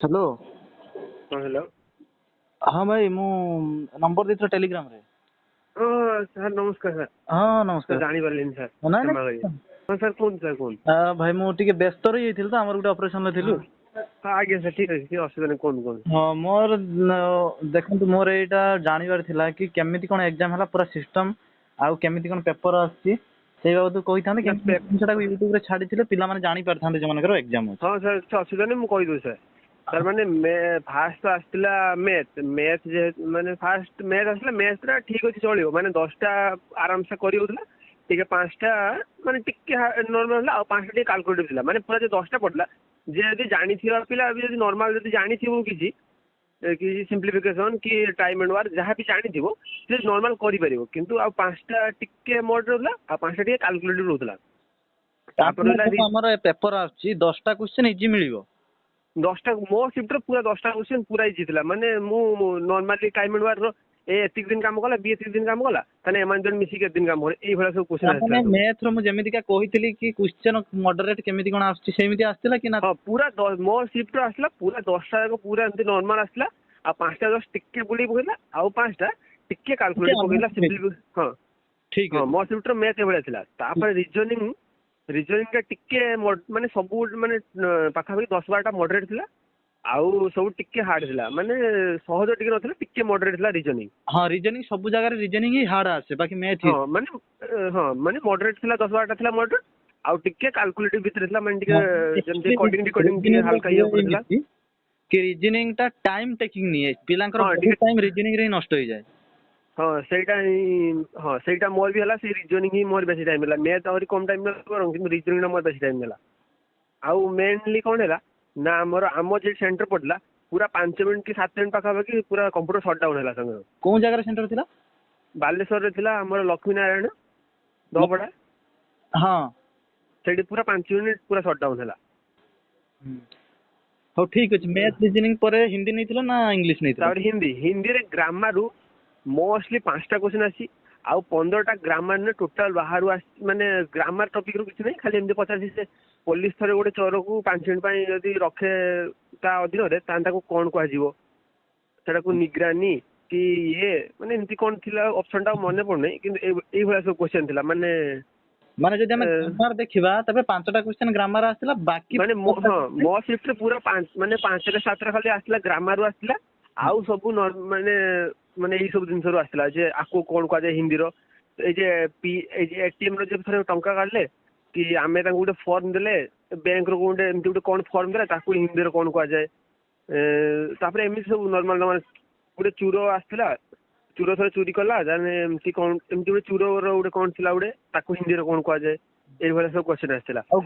Hello. हाँ hello. हाँ भाई मु नंबर देथि टेलीग्राम रे। सर नमस्कार सर। हाँ सर नमस्कार। जानी पारलिन सर ना ना क्षमा करिए। हाँ सर कौन सर कौन भाई मु टिके व्यस्त रही जाइथिल तो हमर गुटे ऑपरेशन ले थिलु। हाँ हाँ आज्ञा सर ठीक अच्छे असुविधा नहीं कौन कौन हाँ मोर देखंतु मोर एटा जानिबार थिला कि केमिति कोन एग्जाम हला पूरा सिस्टम आउ केमिति कोन पेपर आछि सेइ बाबत कहि थांते ना केमिति जिनसटा यूट्यूब रे छाडी थिले पिला माने जानि पार थांते जे मनकर एग्जाम अछि। हाँ सर କିଛି ଅସୁବିଧା नहीं मुझे कही सर। सर माने फास्ट तो आसला मैथ मैथ जे माने फास्ट मैथ आसला मैथ रा ठीक अच्छे चलो माने 10टा आराम से करी होतला ठीक है 5टा माने टिके नॉर्मल आ 5टा टिके कैलकुलेट थिला माने पूरा जे 10टा पडला जे यदि जानि थिबा पिला अभी यदि नॉर्मल यदि जानि थिबो किछि कि सिंप्लिफिकेशन कि टाइम एंड वर्क जहाँ भी जानी थी से नॉर्मल करिपरिबो किंतु आ 5टा टिके मोड रहला आ 5टा टिके कैलकुलेट रहला तापर रहला हमर पेपर आछि 10टा क्वेश्चन इजी मिलिबो 10टा मो शिफ्ट रे पूरा 10टा क्वेश्चन पूरा इजी थिला माने मु नॉर्मली टाइम एंड वर्क रो ए एतिक दिन काम कला बी एतिक दिन काम कला तने एमान जन मिसी के दिन काम करे एई भला सब क्वेश्चन आछला सब मैथ रो मु जेमिति का कहितली कि क्वेश्चन मॉडरेट केमिति कोन आछि सेमिति आस्तिला कि ना। हां पूरा मो शिफ्ट रो आसला पूरा 10टा जाक पूरा एंती नॉर्मल आसला आ 5टा जस्ट टिके बुली पकेला आ 5टा टिके कैलकुलेट पकेला सिंपली हां ठीक है। हाँ मो शिफ्ट रो मैथ एभला थिला तापर रीजनिंग का टिके माने सब माने पाखापाखि 10-12टा मॉडरेट थिला आउ सब टिके हार्ड थिला माने सहज टिके नथिला टिके मॉडरेट थिला रीजनिंग। हाँ रीजनिंग सब जगह रे रीजनिंग ही हार्ड आसे बाकी मैथ ही हाँ माने मॉडरेट थिला 10-12टा थिला मॉडरेट आउ टिके कैलकुलेटिव भीतर थिला माने टिके जेमते कोडिंग डिकोडिंग टिके हल्का ये ऊपर थिला कि रीजनिंग टा टाइम टेकिंग नहीं है पिलांकर हाँ बहुत टाइम रीजनिंग रे नष्ट हो जाए। हाँ सेटा मोर भी हला से रीजनिंग ही मोर बेसी टाइम हला मैथ और कम टाइम करम किंतु रीजनिंग ना मोर बेसी टाइम हला आउ मेनली कोन हला ना हमर आमो जे सेंटर पडला पूरा 5 मिनिट कि 7 मिनिट पाखापाखि पूरा कंप्यूटर शट डाउन हला संग कौन जगह सेंटर थिला बालेश्वर रे थिला हमर लक्ष्मी नारायण दपड़ा हाँ सेठी पूरा 5 मिनिट पूरा शट डाउन हला। हो ठीक अछि मैथ रीजनिंग पर हिंदी नहीं थिला ना इंग्लिश नहीं थिला तापर हिंदी रे ग्रामर रु मोस्टली 5टा क्वेश्चन आसी आउ 15टा ग्रामर ने टोटल बाहर माने ग्रामर टॉपिक रु किछ नहीं खाली एमते पचासी से पुलिस थरे गोटे चोर को 5 मिनिट पई यदि रखे ता अधीन रे तांता को कोन को आजीवो सेटा को निगरानी कि ये माने एमती कोन थिला ऑप्शन टा मने पड़नै किंतु एई भला सब क्वेश्चन थिला माने माने जदि हम ग्रामर देखिबा तबे 5टा क्वेश्चन ग्रामर आस्तिला बाकी माने मो शिफ्ट रे पूरा 5 माने 5 रे 7 रे खाली आस्तिला ग्रामर रु आस्तिला आउ सब माने माने एई सब दिन रो आस्तिला जे आको कोन को जाय हिंदी रो ए जे एटीएम रो जे थरे टंका काढले कि आमे तांको गुटे फॉर्म देले बैंक रो गुटे एमती गुटे कोन फॉर्म देला ताको हिंदी रो कोन को जाय तापर एमती सब नॉर्मल गुटे चूरो आस्तिला चूरो थरे चोरी कला जाने एमती कोन एमती गुटे चूरो रो गुटे कोन थिला गुटे ताको हिंदी रो कोन को जाय एई भला सब क्वेश्चन आस्तिला आउ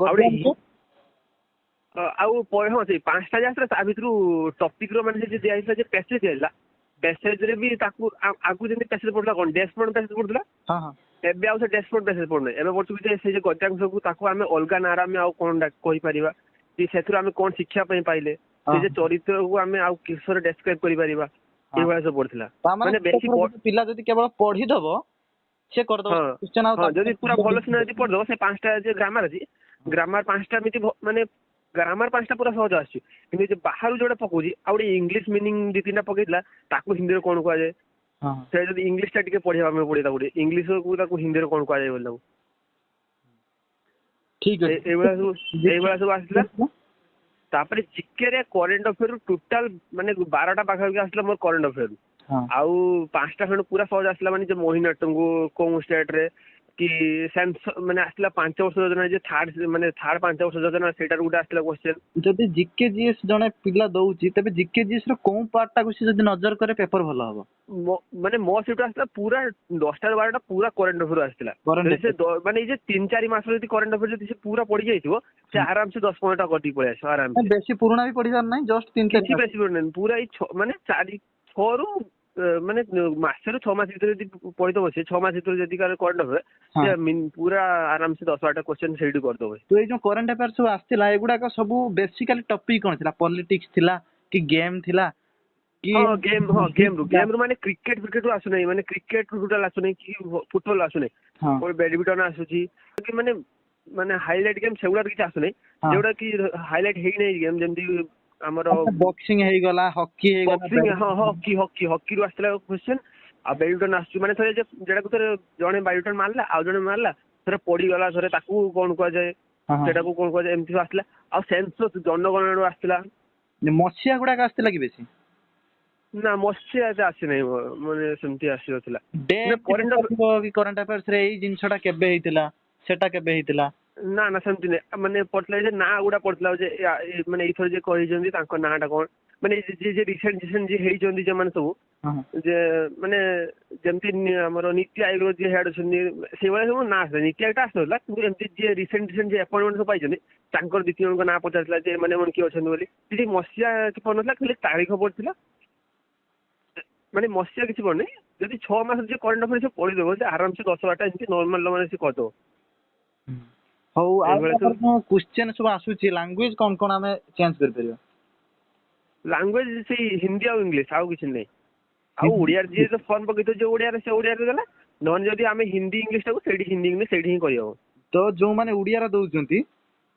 हाँ से 5टा जात्रा ता भितरु टॉपिक रो माने जे दिया हिसला जे पैसेज हैला पैसेज रे भी ताकू आगु जे पैसेज पडला कोन डैशबोर्ड पैसेज पडला हां हां एबे आउ से डैशबोर्ड पैसेज पडने एबे पडछु जे से जे गत्यांश को ताकू हमें अलगा नारा में आउ कोन कहि परिबा कि सेथुर हमें कोन शिक्षा पई पाइले से जे चरित्र को हमें आउ किसर डिस्क्राइब करि परिबा ए वाला सब पडथिला माने बेसी पिला जदि केवल पढी दबो से कर दबो क्वेश्चन आउ जदि पूरा भलो से जदि पढ दबो से 5टा जे ग्रामर अछि ग्रामर 5टा मिति माने ग्रामर 5टा पूरा सहज आछि किंतु जे बाहर जोडा पकोजी आउडी इंग्लिश मीनिंग दि तीनटा पकेइला ताकू हिंदी रो कोन को जाय हां से जदि इंग्लिश टा टिके पढिबा में पडिता गुडी इंग्लिश को ताकू हिंदी रो कोन को जाय बोलला ठीक है ए वाला सब आसला तापर जीके रे करंट अफेयर टोटल माने 12टा पाखा के आसला मोर करंट अफेयर आउ 5टा खंड पूरा सहज आसला माने जे मोहिनीअट्टम को स्टेट रे कि सेंस माने आसला 5 वर्ष योजना जे थर्ड माने थर्ड 5 वर्ष योजना सेटार गुडा आसला क्वेश्चन जदि जीके जीएस जने पिला दउची तबे जीके जीएस रो कोन पार्ट टा को से जदि नजर करे पेपर भलो हबो माने मो शिफ्ट आसला पूरा 10टा 12टा पूरा करंट अफेयर आसला से माने जे 3-4 मास जदि करंट अफेयर जदि से पूरा पड़ी जाइथिबो से आराम से 10 15टा कटी पळे आसो आराम से बेसी पुराना भी पड़ी जान नै जस्ट 3-4 बेसी पड़न पूरा ई माने 4 रु माने मासर 6 मास भीतर जदि पढि दबो से 6 मास भीतर जदि करंट अफेयर पूरा आराम से 10-12टा क्वेश्चन सेडी कर दबो तो ए जो करंट अफेयर सब आस्तिला एगुडा का सब बेसिकली टॉपिक कोन थिला पॉलिटिक्स थिला कि गेम थिला कि गेम रु माने क्रिकेट रु आसु नै माने क्रिकेट रु टोटल आसु नै कि फुटबॉल आसु नै और बैडमिंटन आसु छी कि माने हाइलाइट गेम सेगुडा किछ आसु नै जेउडा कि हाइलाइट हेई नै गेम जेमति ଆମର ବକ୍ସିଂ ହେଇଗଲା, ହକି ହେଇଗଲା, ବକ୍ସିଂ, ହଁ ହକିରୁ ଆସିଥିଲା କ୍ୱେଶ୍ଚନ। ଆଉ ବ୍ୟାଡମିଣ୍ଟନ ଆସୁଛି, ମାନେ ଥରେ ଯେଟାକୁ ଥରେ ଜଣେ ବ୍ୟାଡମିଣ୍ଟନ ମାରିଲା ଆଉ ଜଣେ ମାରିଲା, ଥରେ ପଡିଗଲା, ଥରେ ତାକୁ କଣ କୁହାଯାଏ, ସେଟାକୁ କଣ କୁହାଯାଏ, ଏମିତି ସବୁ ଆସିଥିଲା। ଆଉ ସେନ୍ସସ୍ ଜନଗଣନାରୁ ଆସିଥିଲା। ମସିହା ଗୁଡାକ ଆସିଥିଲା କି ବେଶୀ? ନା ମସିହା ଏତେ ଆସିନାହିଁ, ମାନେ ସେମିତି ଆସିନଥିଲା। କରେଣ୍ଟ ଆଫେୟାର୍ସ ରେ ଏଇ ଜିନିଷଟା କେବେ ହେଇଥିଲା, ସେଟା କେବେ ହେଇଥିଲା? ନା ସେମିତି ନାହିଁ, ମାନେ ପଡିଥିଲା ଯେ ନାଁ ଗୁଡା ପଡିଥିଲା ଯେ ମାନେ ଏଇଥର ଯିଏ କହିଛନ୍ତି ତାଙ୍କ ନାଁ ଟା କଣ, ମାନେ ଯିଏ ରିସେଣ୍ଟ ଯିଏ ହେଇଛନ୍ତି ସେମାନେ ସବୁ, ଯେ ମାନେ ଯେମିତି ଆମର ନୀତି ଆୟୋଗ ଯିଏ ହେଡ୍ ଅଛନ୍ତି ସେଇଭଳିଆ ସବୁ ନାଁ ଆସିଥିଲା। ନୀତି ଆୟୋଗ ଟା ଆସିନଥିଲା, କିନ୍ତୁ ଏମିତି ଯିଏ ରିସେଣ୍ଟ ଯିଏ ଆପଏଣ୍ଟମେଣ୍ଟ ସବୁ ପାଇଛନ୍ତି ତାଙ୍କର ଦି ତିନି ଜଣଙ୍କ ନାଁ ପଚାରିଥିଲା ଯେ ମାନେ କିଏ ଅଛନ୍ତି ବୋଲି। କିଛି ମସିହା କିଛି ପଡିନଥିଲା, ଖାଲି ତାରିଖ ପଡିଥିଲା। ମାନେ ମସିହା କିଛି ପଡୁନି, ଯଦି 6 ମାସ ଯିଏ କରେଣ୍ଟ ଆଫେୟାର୍ସ ପଢିଦବ ସେ ଆରାମସେ 10-12ଟା ଏମିତି ନର୍ମାଲ ମାନେ ସେ କରିଦବ। ହଉ, ଆଉ ଆମର କ୍ୱେଶ୍ଚନ ସବୁ ଆସୁଛି, ଲାଙ୍ଗୁଏଜ କଣ କଣ ଆମେ ଚେଞ୍ଜ କରିପାରିବା? ଲାଙ୍ଗୁଏଜ ସେଇ ହିନ୍ଦୀ ଆଉ ଇଂଲିଶ, ଆଉ କିଛି ନାହିଁ। ଆଉ ଓଡିଆରେ ଯିଏ ତ ଫର୍ମ ପକେଇଥିବ ଯେ ଓଡିଆରେ, ସେ ଓଡିଆରେ ଦେଲା। ନହେଲେ ଯଦି ଆମେ ହିନ୍ଦୀ ଇଂଲିଶ ଟାକୁ ସେଇଠି ହିନ୍ଦୀ ଇଂଲିଶ ସେଇଠି ହିଁ କରିହବ। ତ ଯୋଉମାନେ ଓଡିଆରେ ଦଉଛନ୍ତି,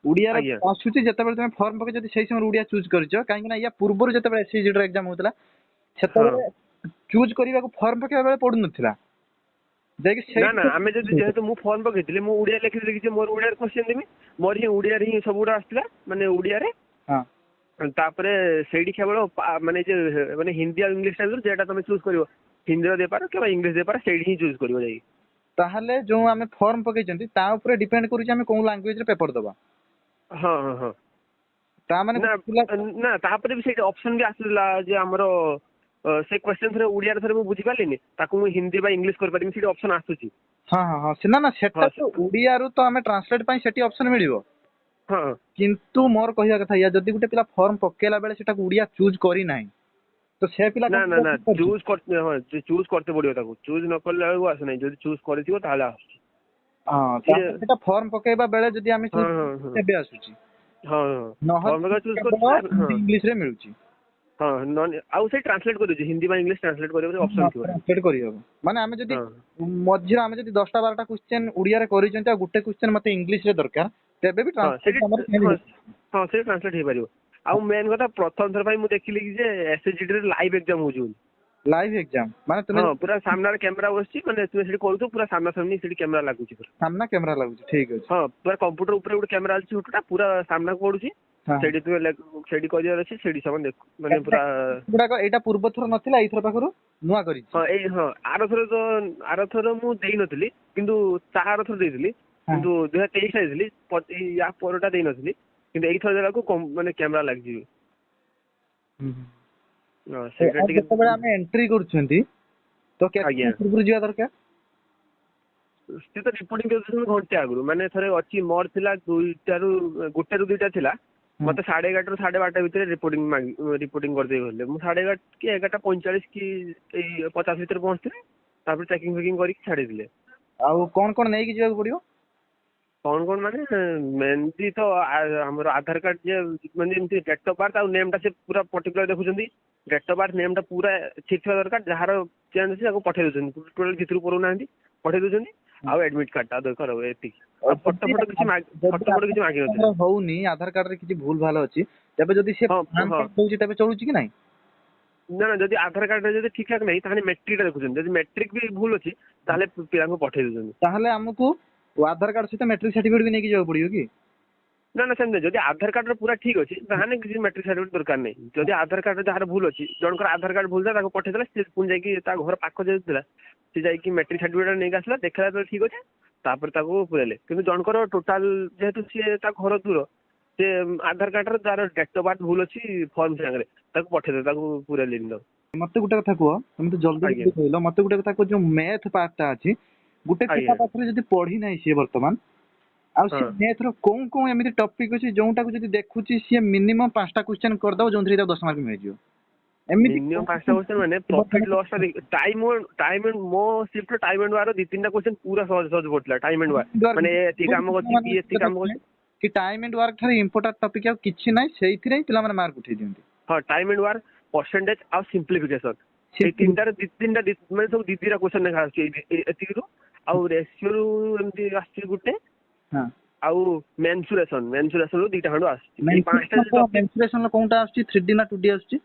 ଓଡିଆରେ ଆସୁଛି, ଯେତେବେଳେ ତମେ ଫର୍ମ ପକେଇ ଯଦି ସେଇ ସମୟରେ ଓଡିଆ ଚୁଜ୍ କରିଛ, କାହିଁକି ନା ୟା ପୂର୍ବରୁ ଯେତେବେଳେ ଏସଏସଜି ର ଏକ୍ସାମ ହଉଥିଲା ସେତେବେଳେ ଚୁଜ୍ କରିବାକୁ ଫର୍ମ ପକେଇବା ବେଳେ ପଡୁନଥିଲା। ନା ଆମେ ଯଦି, ଯେହେତୁ ମୁଁ ଫର୍ମ ପକେଇଥିଲି, ମୁଁ ଓଡିଆ ଲେଖିଥିଲି କି ମୋର ଓଡିଆରେ କ୍ୱେଶ୍ଚନ ଦେବି, ମୋର ହିଁ ଓଡିଆରେ ହିଁ ସବୁଗୁଡା ଆସିଥିଲା, ମାନେ ଓଡିଆରେ। ତାପରେ ସେଇଠି କେବଳ ମାନେ ମାନେ ହିନ୍ଦୀ ଆଉ ଇଂଲିଶ ଟାଇପର ଯେଟା ତମେ ଚୁଜ୍ କରିବ, ହିନ୍ଦୀର ଦେଇପାର କିମ୍ବା ଇଂଲିଶ ଦେଇପାର, ସେଇଠି ହିଁ ଚୁଜ୍ କରିବ ଯାଇକି। ତାହେଲେ ଯୋଉ ଆମେ ଫର୍ମ ପକେଇଛନ୍ତି ତା ଉପରେ ଡିପେଣ୍ଡ କରୁଛି ଆମେ କୋଉ ଲାଙ୍ଗୁଏଜରେ ପେପର ଦବା। ହଁ ତା ମାନେ ନା ତାପରେ ବି ସେଇଠି ଅପସନ ବି ଆସୁଥିଲା ଯେ ଆମର ସେ କ୍ୱେଶ୍ଚନ ଥରେ ଓଡିଆରେ ଥରେ ମୁଁ ବୁଝିପାରିଲିନି, ତାକୁ ମୁଁ ହିନ୍ଦୀ ବା ଇଂଲିଶ କରିପାରିବି, ସେଇଠି ଅପସନ ଆସୁଛି। ହଁ ନା ସେଟା ତ ଓଡିଆରୁ ତ ଆମେ ଟ୍ରାନ୍ସଲେଟ ପାଇଁ ସେଠି ଅପସନ ମିଳିବ। କିନ୍ତୁ ମୋର କହିବା କଥା ଏଇଆ, ଯଦି ଗୋଟେ ପିଲା ଫର୍ମ ପକେଇଲା ବେଳେ ସେଟାକୁ ଓଡିଆ ଚୁଜ୍ କରିନାହିଁ, ତ ସେ ପିଲା ନା ଚୁଜ୍ କରତେ ପଡିବ ତାକୁ। ଚୁଜ୍ ନ କଲା ବେଳକୁ ଆସୁନାହିଁ, ଯଦି ଚୁଜ୍ କରିଥିବ ତାହେଲେ ଆସୁଛି। ସେଟା ଫର୍ମ ପକେଇବା ବେଳେ ଯଦି ଆମେ ତେବେ ଆସୁଛି। ଇଂଲିଶ ରେ ମିଳୁଛି। ଆଉ ସେଇ ଟ୍ରାନ୍ସଲେଟ କରିଛି, ହିନ୍ଦୀ ବା ଇଂଲିଶ ଟ୍ରାନ୍ସଲେଟ କରିବ ଅପସନ ଥିବ। ଟ୍ରାନ୍ସଲେଟ କରିହବ, ମାନେ ଆମେ ଯଦି ମଝିରେ ଆମେ ଯଦି 10-12ଟା କ୍ୱେଶ୍ଚନ ଓଡିଆରେ କରିଛନ୍ତି ଆଉ ଗୋଟେ କ୍ୱେଶ୍ଚନ ମତେ ଇଂଲିଶରେ ଦରକାର, ତେବେ ବି ସେଇଠି ଟ୍ରାନ୍ସଲେଟ ହେଇପାରିବ। ଆଉ ମେନ୍ କଥା, ପ୍ରଥମ ଥର ପାଇଁ ମୁଁ ଦେଖିଲି କି ଯେ ଏସଏସଜି ରେ ଲାଇଭ ଏକ୍ସାମ ହଉଛି ବୋଲି। ଲାଇଭ ଏକ୍ସାମ ମାନେ ତୁମେ ପୁରା ସାମ୍ନାରେ କ୍ୟାମେରା ବସିଛି, ମାନେ ତୁମେ ସେଠି କରୁଥିବ, ପୁରା ସାମ୍ନା ସାମ୍ନି ସେଠି କ୍ୟାମେରା ଲାଗୁଛି, ସାମ୍ନା କ୍ୟାମେରା ଲାଗୁଛି। ଠିକ ଅଛି। ପୁରା କମ୍ପ୍ୟୁଟର ଉପରେ ଗୋଟେ କ୍ୟାମେରା ଅଛି, ଛୋଟଟା ପୁରା ସାମ୍ନାକୁ ପଡୁଛି, ସେଇଠି ତୁମେ ସେଇଠି କରିବାର ଅଛି, ସେଇଠି ସେମାନେ ଦେଖୁ, ମାନେ ପୁରା ଗୁଡାକ। ଏଇଟା ପୂର୍ବ ଥର ନଥିଲା, ଏଇଥର ପାଖରୁ ନୂଆ କରିଛି। ଆରଥର ମୁଁ ଦେଇନଥିଲି, କିନ୍ତୁ ତା ଆରଥର ଦେଇଥିଲି, କିନ୍ତୁ 2023 ଦେଇଥିଲି, ୟା ପରଟା ଦେଇନଥିଲି, କିନ୍ତୁ ଏଇଥର ଦେଲାକୁ ମାନେ କ୍ୟାମେରା ଲାଗିଯିବ। ସେଇଟା ଟିକେ ଯେତେବେଳେ ଆମେ ଏଣ୍ଟ୍ରି କରୁଛନ୍ତି ତ କେତେ ପୂର୍ବରୁ ଯିବା ଦରକାର? ସେ ତ ରିପୋର୍ଟିଂ ଦେଉଛନ୍ତି ଘଣ୍ଟେ ଆଗରୁ, ମାନେ ଥରେ ଅଛି ମୋର ଥିଲା 1ଟାରୁ 2ଟା ଥିଲା, ମତେ 11:30ରୁ 12:30 ଭିତରେ ରିପୋର୍ଟିଂ କରିଦେଇ ଗଲେ। ମୁଁ 11:30 କି 11:45 କି 50 ଭିତରେ ପହଞ୍ଚିଥିଲି, ତାପରେ ଚେକିଂ ଫେକିଂ କରିକି ଛାଡିଥିଲେ। ଆଉ କଣ କଣ ନେଇକି ଯିବାକୁ ପଡିବ? କଣ ମାନେ ମେନଲି ତ ଆମର ଆଧାର କାର୍ଡ, ଯେ ମାନେ ଯେମିତି ଡେଟ୍ ଅଫ୍ ବାର୍ଥ ଆଉ ନେମ୍ ଟା ସେ ପୁରା ପର୍ଟିକୁଲାର ଦେଖୁଛନ୍ତି। ଡେଟ୍ ଅଫ୍ ବାର୍ଥ ନେମ୍ ଟା ପୁରା ଠିକ୍ ଥିବା ଦରକାର, ଯାହାର ଚେଞ୍ଜ ଅଛି ତାକୁ ପଠେଇ ଦଉଛନ୍ତି, ଟୋଟାଲ ଭିତରୁ ପୁରଉନାହାନ୍ତି, ପଠେଇ ଦଉଛନ୍ତି। ଆଉ ଆଡମିଟ୍ କାର୍ଡ ଟା ଦରକାର ହବ, ଏତିକି। ଆଉ ଫଟୋ କିଛି ମାଗିନଥିଲେ। ହଉନି, ଆଧାର କାର୍ଡ ରେ କିଛି ଭୁଲ ଭାଲ ଅଛି, ତେବେ ଯଦି ସେ ଦଉଛି ତେବେ ଚଳୁଛି କି ନାଇଁ? ନା ଯଦି ଆଧାର କାର୍ଡ ଯଦି ଠିକ୍ ଠାକ୍ ନାହିଁ, ତାହେଲେ ମେଟ୍ରିକ ଟା ଦେଖୁଛନ୍ତି, ଯଦି ମେଟ୍ରିକ ବି ଭୁଲ ଅଛି ତାହେଲେ ପିଲାଙ୍କୁ ପଠେଇ ଦଉଛନ୍ତି। ତାହେଲେ ଆମକୁ ଆଧାର କାର୍ଡ ସହିତ ମେଟ୍ରିକ ସାର୍ଟିଫିକେଟ ବି ନେଇକି ଯିବାକୁ ପଡିବ କି? ନା ସେମିତି, ଯଦି ଆଧାର କାର୍ଡ ପୁରା ଠିକ୍ ଅଛି ତାହେଲେ କିଛି ମେଟ୍ରିକ ସାର୍ଟିଫିକେଟ ଦରକାର ନାହିଁ। ଯଦି ଆଧାର କାର୍ଡ ଯାହାର ଭୁଲ ଅଛି, ଜଣଙ୍କର ଆଧାର କାର୍ଡ ଭୁଲ ଥିଲା, ତାକୁ ପଠେଇଦେଲା, ସେ ପୁଣି ଯାଇକି ତା ଘର ପାଖ ଯେହେତୁ ଥିଲା, ସେ ଯାଇକି ମେଟ୍ରିକ ସାର୍ଟିଫିକେଟ ନେଇକି ଆସିଲା, ଦେଖିଲା ତ ଠିକ୍ ଅଛି, ତାପରେ ତାକୁ ପୁରେଇଲେ। କିନ୍ତୁ ଜଣଙ୍କର ଟୋଟାଲ ଯେହେତୁ ସିଏ ତା ଘର ଦୂର, ସେ ଆଧାର କାର୍ଡରେ ତାର ଡେଟ୍ ଅଫ୍ ବାର୍ଥ ଭୁଲ ଅଛି ଫର୍ମ ସାଙ୍ଗରେ, ତାକୁ ପଠେଇଦେଲେ, ତାକୁ ପୁରେଇଲେନି। ତାକୁ ମତେ ଗୋଟେ କଥା କୁହ, ତମେ ତ ଜଲ୍ଦି କହିଲ, ମତେ ଗୋଟେ କଥା କୁହ, ଯୋଉ ମ୍ୟାଥ ପାର୍ଟ ଟା ଅଛି, ଗୋଟେ ପିଲା ପାଖରେ ଯଦି ପଢି ନାହିଁ ସିଏ ବର୍ତ୍ତମାନ, ଆଉ ସେ ମ୍ୟାଥ ର କୋଉ ଏମିତି ଟପିକ ଅଛି ଯୋଉଟାକୁ ଯଦି ଦେଖୁଛି ସିଏ ମିନିମମ୍ 5ଟା କ୍ୱେଶ୍ଚନ କରିଦବ, ଯୋଉଥିରେ ତାକୁ 10 ମାର୍କ ମିଳିଯିବ? ମିନିମମ୍ 5ଟା କ୍ୱେଶ୍ଚନ ମାନେ ପ୍ରଫିଟ୍ ଲସ୍ ଟା ଟାଇମ ମୋ ସିଫ୍ଟରେ ଟାଇମ ଆଣ୍ଡ ୱାର 2-3ଟା କ୍ୱେଶ୍ଚନ ପୁରା ସହଜ ପଡିଥିଲା। ଟାଇମ ଆଣ୍ଡ ୱାର ମାନେ ଏତିକି କାମ କରୁଛି, ଏତିକି କାମ କରୁଛି, କି ଟାଇମ ଆଣ୍ଡ ୱାର୍କ ଠାରେ ଇମ୍ପୋର୍ଟାଣ୍ଟ ଟପିକ ଆଉ କିଛି ନାହିଁ, ସେଇଥିରେ ପିଲାମାନେ ମାର୍କ ଉଠେଇ ଦିଅନ୍ତି। ଟାଇମ ଆଣ୍ଡ ୱାର୍କ, ପରସେଣ୍ଟେଜ ଆଉ ସିମ୍ପ୍ଲିଫିକେସନ, ଏଇ ତିନିଟାରେ ମାନେ ସବୁ 2-2ଟା କ୍ୱେଶ୍ଚନ ଲେଖା ଆସୁଛି ଏତିକିରୁ। ଆଉ ରେସିଓରୁ ଏମିତି ଆସୁଛି ଗୋଟେ, ଆଉ ମେନ୍ସୁରେସନ ରୁ ଦିଟା ଖଣ୍ଡ ଆସୁଛି। ଏଇ ପାଞ୍ଚଟା ଟପିକ। ମେନ୍ସୁରେସନ କୋଉଟା ଆସୁଛି 3D ନା 2D ଆସୁଛି?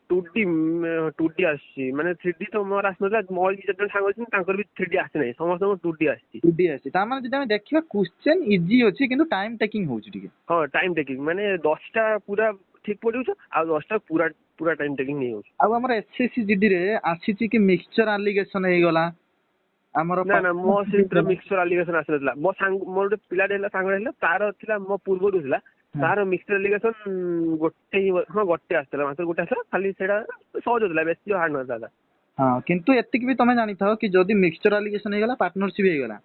2D ଆସୁଛି, ମାନେ 3D ତ ମୋର ଆସିନଥିଲା, ମୋର ବି ଯେତେବେଳେ ସାଙ୍ଗ ଅଛନ୍ତି ତାଙ୍କର ବି 3D ଆସିନାହିଁ, ସମସ୍ତଙ୍କର 2D ଆସିଛି। 2D ଆସିଛି, ତା ମାନେ ଯଦି ଆମେ ଦେଖିବା କ୍ୱେଶ୍ଚନ ଇଜି ଅଛି କିନ୍ତୁ ଟାଇମ ଟେକିଂ ହଉଛି ଟିକେ। ହଁ ଟାଇମ ଟେକିଂ, ମାନେ 10ଟା ପୁରା ଠିକ ପଡୁଛ ଆଉ 10ଟା ପୁରା ଟାଇମ ଟେକିଂ ହେଇଯାଉଛି। ଆଉ ଆମର SSC GD ରେ ଆସିଛି କି ମିକ୍ସଚର ଆଲିଗେସନ ହେଇଗଲା ଆମର। ନା ମୋ ସେଥିରେ ମିକ୍ସଚର ଆଲିଗେସନ ଆସିନଥିଲା। ମୋ ସାଙ୍ଗ, ମୋର ଗୋଟେ ପିଲାଟେ ହେଲା, ସାଙ୍ଗ ହେଲା, ତାର ଥିଲା ମୋ ପୂର୍ବରୁ ଥିଲା, ତାର ମିକ୍ସଚର ଆଲିଗେସନ ଗୋଟେ ଆସିଥିଲା, ମାତ୍ର ଗୋଟେ ଆସିଥିଲା, ଖାଲି ସେଇଟା ସହଜ ଥିଲା, ବେଶୀ ହାର୍ଡ ନଥିଲା। ହଁ କିନ୍ତୁ ଏତିକି ବି ତମେ ଜାଣିଥାଅ କି ଯଦି ମିକ୍ସଚର ଆଲିଗେସନ ହେଇଗଲା, ପାର୍ଟନରସିପ ହେଇଗଲା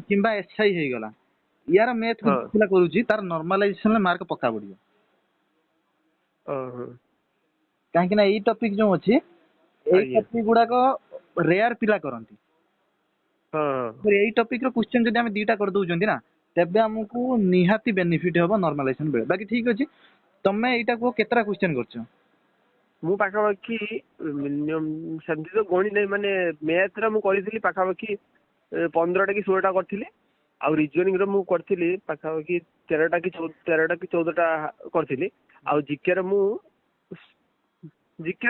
କିମ୍ବା SI ହେଇଗଲା, ୟାର ମ୍ୟାଥ ପିଲା କରୁଛି, ତାର ନର୍ମାଲାଇଜେସନ ମାର୍କ ପକ୍କା ପଡିବ। କାହିଁକି ନା ଏଇ ଟପିକ ଯୋଉ ଅଛି, ଏଇ ଟପିକ ଗୁଡାକ ରେୟାର ପିଲା କରନ୍ତି। ଏଇ ଟପିକ ର କ୍ୱେଶ୍ଚନ ଯଦି ଆମେ ଦିଟା କରିଦଉଛନ୍ତି ନା, ତେବେ ଆମକୁ ନିହାତି ବେନିଫିଟ ହବ ନର୍ମାଲାଇଜେସନ ବେଳେ। ବାକି ଠିକ ଅଛି, ତମେ ଏଇଟାକୁ କେତେଟା କ୍ୱେଶ୍ଚନ କରିଛ? ମୁଁ ପାଖାପାଖି ମିନିମମ୍ ସେମିତି ତ ଗଣି ନାହିଁ, ମାନେ ମ୍ୟାଥ ର ମୁଁ କରିଥିଲି ପାଖାପାଖି 15ଟା କି 16ଟା କରିଥିଲି, ଆଉ ରିଜନିଂ ର ମୁଁ କରିଥିଲି ପାଖାପାଖି 13ଟା କି 14ଟା କରିଥିଲି, ଆଉ ଜିକେ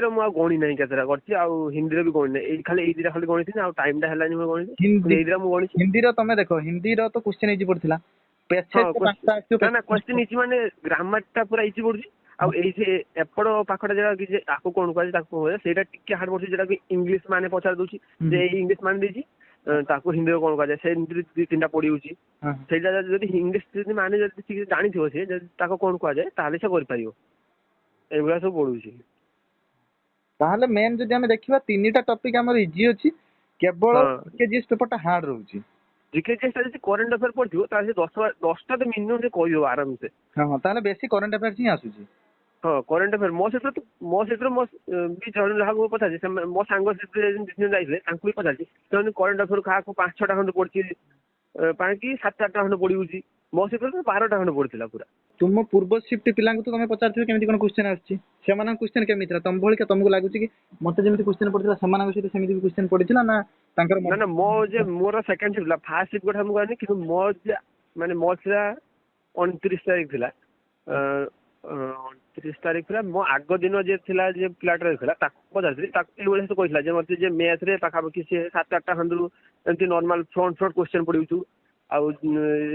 ର ମୁଁ ଆଉ ଗଣି ନାହିଁ କେତେଟା କରିଛି, ଆଉ ହିନ୍ଦୀରେ ବି ଗଣି ନାହିଁ, ଖାଲି ଏଇ ଦିଟା ଖାଲି ଗଣିଥିଲି, ଆଉ ଟାଇମ ଟା ହେଲାନି ମୁଁ ଗଣିଛି। ଏଇଦିଟା ମୁଁ ଗଣିଛି। ହିନ୍ଦୀର ତମେ ଦେଖ, ହିନ୍ଦୀର ତ କ୍ୱେଶ୍ଚନ ଇଜି ପଡିଥିଲା, ନା କ୍ୱେଶ୍ଚନ ଇଜି ମାନେ ଗ୍ରାମାର ଟା ପୁରା ଇଜି ପଡୁଛି, ଆଉ ଏଇ ଯେ ଏପଟ ପାଖଟା ଯୋଉଟା କିଛି ଆକୁ କଣ କୁହାଯାଏ ତାକୁ କୁହାଯାଏ, ସେଇଟା ଟିକେ ହାର୍ଡ ପଡୁଛି, ଯୋଉଟା କି ଇଂଲିଶ ମାନେ ପଚାରି ଦଉଛି ଯେ ଏଇ ଇଂଲିଶ ମାନେ ଦେଇଛି, ତାକୁ ହିନ୍ଦୀରେ କଣ କୁହାଯାଏ, ସେ ହିନ୍ଦୀରେ 2-3ଟା ପଡିଯାଉଛି। ସେଇଟା ଯଦି ଇଂଲିଶ ଯଦି ମାନେ ଯଦି କିଛି ଜାଣିଥିବ, ସେ ଯଦି ତାକୁ କଣ କୁହାଯାଏ ତାହେଲେ ସେ କରିପାରିବ। ଏଇଭଳିଆ ସବୁ ପଡୁଛି। ତାହେଲେ ମେନ୍ ଯଦି ଆମେ ଦେଖିବା 3ଟା ଟପିକ ଆମର ଇଜି ଅଛି, କେବଳ ଜିଏସ୍ ପେପରଟା ହାର୍ଡ ରହୁଛି। ଜିକେଜିଏସ୍ ଟା ଯଦି କରେଣ୍ଟ ଆଫେୟାର ପଡିଥିବ ତାହେଲେ 10ଟା ତ ମିନିମମ୍ ସେ କହିବ ଆରାମସେ। ହଁ ତାହେଲେ ବେଶୀ କରେଣ୍ଟ ଆଫେୟାର୍ସ ହିଁ ଆସୁଛି। ହଁ କରେଣ୍ଟ ଆଫେୟାର ମୋ ସହିତ ବି ଜଣେ ଯାହାକୁ ପଚାରିଛି, ମୋ ସାଙ୍ଗ ସେଥିରେ 2 ଜଣ ଯାଇଥିଲେ, ତାଙ୍କୁ ବି ପଚାରିଛି, ସେମାନେ କରେଣ୍ଟ ଆଫେୟାର କାହାକୁ 5-6ଟା ଖଣ୍ଡେ ପଡିଛି, ପାଇଁକି 7-8ଟା ଖଣ୍ଡେ ପଡିଯାଉଛି, ମୋ ସହିତ 12ଟା ଖଣ୍ଡେ ପଡିଥିଲା ପୁରା। ତୁମ ପୂର୍ବ ସିଫ୍ଟ ପିଲାଙ୍କୁ ତ ତମେ ପଚାରିଥିବ କେମିତି କଣ କ୍ୱେଶ୍ଚନ ଆସିଛି, ସେମାନଙ୍କ କ୍ୱେଶ୍ଚନ କେମିତି ଥିଲା? ତମ ଭଳି ତମକୁ ଲାଗୁଛି କି ମତେ ଯେମିତି କ୍ୱେଶ୍ଚନ ପଡିଥିଲା ସେମାନଙ୍କ ସହିତ ସେମିତି ବି କ୍ୱେଶ୍ଚନ ପଡିଥିଲା ନା ତାଙ୍କର? ନା ମୋର ସେକେଣ୍ଡ ସିଫ୍ଟ ଥିଲା, ଫାର୍ଷ୍ଟ ସିଫ୍ଟ କଥା ମୁଁ କହିନି, କିନ୍ତୁ ମୋ ଥିଲା 29 ତାରିଖ ଥିଲା, 29 ତାରିଖ ଥିଲା। ମୋ ଆଗ ଦିନ ଯିଏ ଥିଲା, ଯିଏ ପିଲାଟା ଥିଲା, ତାକୁ ପଚାରିଥିଲି, ତାକୁ ଏଇଭଳିଆ ସେ କହିଥିଲା ଯେ ମତେ ଯେ ମ୍ୟାଥ ରେ ପାଖାପାଖି ସେ 7-8ଟା ଖଣ୍ଡରୁ ଏମିତି ନର୍ମାଲ ଫ୍ରଣ୍ଟ କ୍ୱେଶ୍ଚନ ପଡିଛୁ, ଆଉ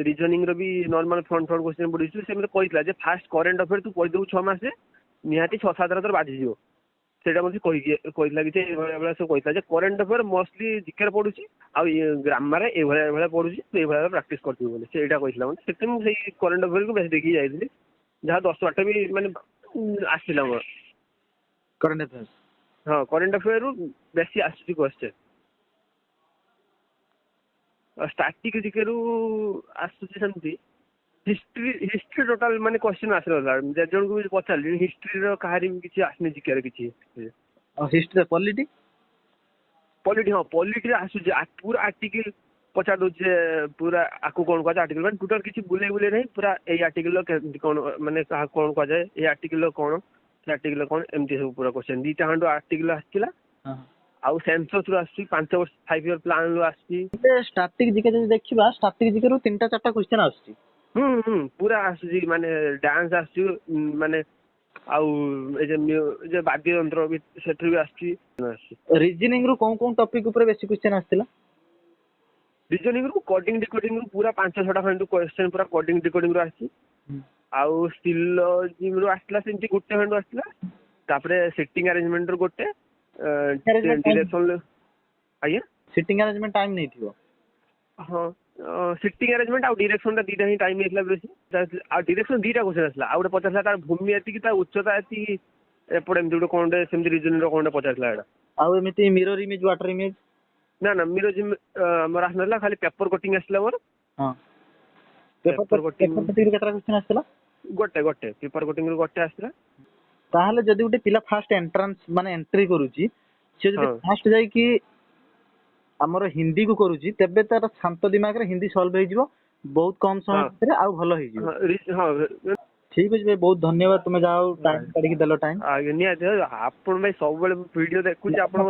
ରିଜନିଂ ର ବି ନର୍ମାଲ ଫ୍ରଣ୍ଟ କ୍ୱେଶ୍ଚନ ପଡିଛୁ। ସେ ମତେ କହିଥିଲା ଯେ ଫାର୍ଷ୍ଟ କରେଣ୍ଟ ଆଫେୟାର ତୁ ପଢିଦବୁ 6 ମାସରେ, ନିହାତି 6-7ଟା ତୋର ବାଜିଯିବ। ସେଇଟା ମତେ କହିଥିଲା କି ଏଇଭଳିଆ ସବୁ କହିଥିଲା ଯେ କରେଣ୍ଟ ଆଫେୟାର ମୋଷ୍ଟଲି ଜିକେରେ ପଡୁଛି, ଆଉ ଗ୍ରାମାର ଏଇଭଳିଆ ପଡୁଛି, ତୁ ଏଇଭଳିଆ ପ୍ରାକ୍ଟିସ କରିଥିବୁ ବୋଲି ସେଇଟା କହିଥିଲା ମତେ। ସେଥିପାଇଁ ମୁଁ ସେଇ କରେଣ୍ଟ ଆଫେୟାରକୁ ବେଶୀ ଦେଖିକି ଯାଇଥିଲି, ଯାହା 10-12ଟା ବି ମାନେ ଆସିଥିଲା ମୋର କରେଣ୍ଟ ଆଫେୟାର। ହଁ କରେଣ୍ଟ ଆଫେୟାର ରୁ ବେଶୀ ଆସୁଛି କ୍ୱେଶ୍ଚନ। ଷ୍ଟାଟିକ ଜିକେ ରୁ ଆସୁଛି ସେମିତି। ହିଷ୍ଟ୍ରି ଟୋଟାଲ ମାନେ କ୍ୱେଶ୍ଚନ ଆସିନଥିଲା, ଯେ ଜଣଙ୍କୁ ବି ପଚାରିଲି ହିଷ୍ଟ୍ରିର କାହାରି ବି କିଛି ଆସିନି ଜିକେରେ କିଛି। ହିଷ୍ଟ୍ରି ପଲିଟି ହଁ ପଲିଟିରେ ଆସୁଛି, ପୁରା ଆର୍ଟିକଲ ପଚାରି ଦଉଛି, ପୁରା ଆକୁ କଣ କୁହାଯାଏ ଆର୍ଟିକଲ, ମାନେ ଟୋଟାଲ କିଛି ବୁଲେଇ ନାହିଁ, ପୁରା ଏଇ ଆର୍ଟିକଲ କେମିତି କଣ, ମାନେ କାହାକୁ କଣ କୁହାଯାଏ, ଏଇ ଆର୍ଟିକଲ କଣ, ସେ ଆର୍ଟିକଲ କଣ, ଏମିତି ସବୁ ପୁରା କ୍ୱେଶ୍ଚନ। 2ଟା ଖଣ୍ଡ ଆର୍ଟିକଲ ଆସିଥିଲା, ଆଉ ସେନ୍ସସ୍ ରୁ ଆସୁଛି, 5 ବର୍ଷ 5 ଇୟର ପ୍ଲାନ ରୁ ଆସୁଛି। ଷ୍ଟାଟିକ ଜିକେ ଯଦି ଦେଖିବା, ଷ୍ଟାଟିକ ଜିକେ ରୁ 3-4ଟା କ୍ୱେଶ୍ଚନ ଆସୁଛି। ପୁରା ଆସୁଛି, ମାନେ ଡ୍ୟାନ୍ସ ଆସୁଛି, ମାନେ ଆଉ ଏ ଯେ ବାଦ୍ୟ ଯନ୍ତ୍ର ବି ସେଥିରୁ ବି ଆସୁଛି। ରିଜନିଂ ରୁ କୋଉ ଟପିକ ଉପରେ ବେଶୀ କ୍ୱେଶ୍ଚନ ଆସିଥିଲା? ରିଜନିଂ ରୁ କୋଡିଂ ଡିକୋଡିଂ ରୁ ପୁରା 5-6ଟା ଖଣ୍ଡେ କ୍ୱେଶ୍ଚନ ପୁରା କୋଡିଂ ଡିକୋଡିଂ ରୁ ଆସିଛି, ଆଉ ସ୍ଟିଲୋଜିଂ ରୁ ଆସିଥିଲା ସେମିତି 1 ଖଣ୍ଡ ଆସିଥିଲା, ତାପରେ ସିଟିଂ ଆରେଞ୍ଜମେଣ୍ଟ ରୁ ଗୋଟେ, ଡିରେକ୍ସନ। ଆଜ୍ଞା ସିଟିଂ ଆରେଞ୍ଜମେଣ୍ଟ ଟାଇମ ନେଇଥିବ। ହଁ ସିଟିଂ ଆରେଞ୍ଜମେଣ୍ଟ ଆଉ ଡିରେକ୍ସନ ଟା 2ଟା ହିଁ ଟାଇମ ନେଇଥିଲା ବେଶୀ, ଆଉ ଡିରେକ୍ସନ 2ଟା କ୍ୱେଶ୍ଚନ ଆସିଥିଲା, ଆଉ ଗୋଟେ ପଚାରିଥିଲା ତାର ଭୂମି ଏତିକି, ତା ଉଚ୍ଚତା ଏତିକି, ଏପଟେ ଏମିତି ଗୋଟେ କଣଟେ ସେମିତି ରିଜନିଂ ର କଣଟେ ପଚାରିଥିଲା ଏଇଟା। ଆଉ ଏମିତି ମିରର ଇମେଜ, ୱାଟର ଇମେଜ? ନା ମିରର ମୋର ଆସିନଥିଲା, ଖାଲି ପେପର କଟିଂ ଆସିଥିଲା ମୋର। ପେପର କଟିଂ ରୁ କେତେଟା କ୍ୱେଶ୍ଚନ ଆସିଥିଲା? ଗୋଟେ ପେପର କଟିଂ ରୁ ଗୋଟେ ଆସିଥିଲା। ତାହେଲେ ଯଦି ଗୋଟେ ପିଲା ଫାର୍ଷ୍ଟ ଏଣ୍ଟ୍ରାନ୍ସ ମାନେ ଏଣ୍ଟ୍ରି କରୁଛି, ସେ ଯଦି ଫାର୍ଷ୍ଟ ଯାଇକି ଆମର ହିନ୍ଦୀ କୁ କରୁଛି, ତେବେ ତାର ଶାନ୍ତ ଦିମାଗରେ ହିନ୍ଦୀ ସଲ୍ଭ ହେଇଯିବ ବହୁତ କମ ସମୟ ଭିତରେ, ଆଉ ଭଲ ହେଇଯିବ। ଠିକ ଅଛି ଭାଇ, ବହୁତ ଧନ୍ୟବାଦ, ତୁମେ ଯାହା ହଉ ଟାଇମ କାଢିକି ଦେଲ ଟାଇମ। ଆଜ୍ଞା ନିହାତି, ଆପଣ ଭାଇ ସବୁବେଳେ ଭିଡିଓ ଦେଖୁଛି, ଆପଣ